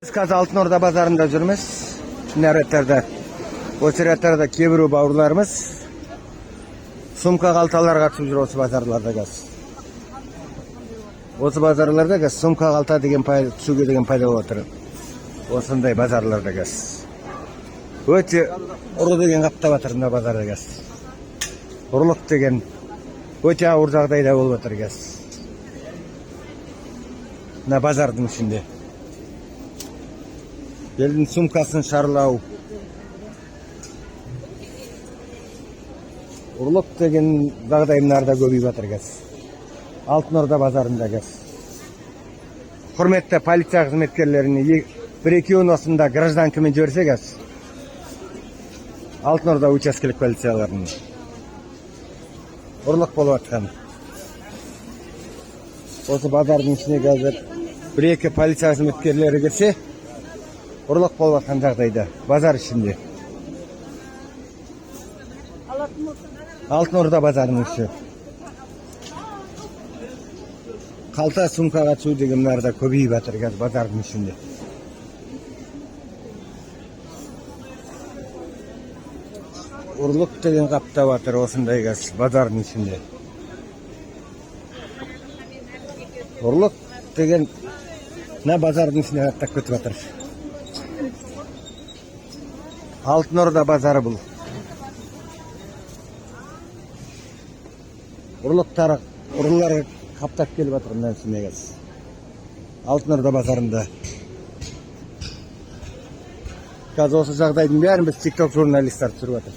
Biz қазір Алтын Орда базарында жүрміз. Осы реттарда кейбір бауырларымыз сумка қалталарға түсіп жүр осы базарларда газ. Осы базарларда газ сумка қалта деген пайда түсуге деген пайда болып отыр. Осындай базарларда газ. Өте ұры деген қаптап жатыр мына базарда газ. Ұрлық деген өте ауыр жағдайда болып отыр газ. Мына базардың ішінде. Елдің сумкасын шарлау. Ұрлық деген жағдайларда көбейіп жатыр газ. Алтын Орда базарында газ. Құрметті полиция қызметкерлеріне бір-екеуін осында гражданкамен жіберсе газ. Алтын Орда учаскелік полицияларының ұрлық болып жатқан. Осы базардың ішіне қазір бір-екі полиция қызметкерлері келсе, ұрлық болып жатқан жағдайда базар ішінде. Алтын Орда базарының іші. Қалта сумкаға түсу дегендерді көбейіп жатыр қазір базардың ішінде. Ұрлық деген қаптап жатыр осындай қазір базардың ішінде. Ұрлық деген мына базардың ішіне аттап кетіп жатыр. Алтын Орда базары бұл. Ұрылар қаптап келіп жатыр мына ішіне газ. Алтын Орда базарында. Қазір осы жағдайдың бәрін біз TikTok журналистер түсіріп жатыр.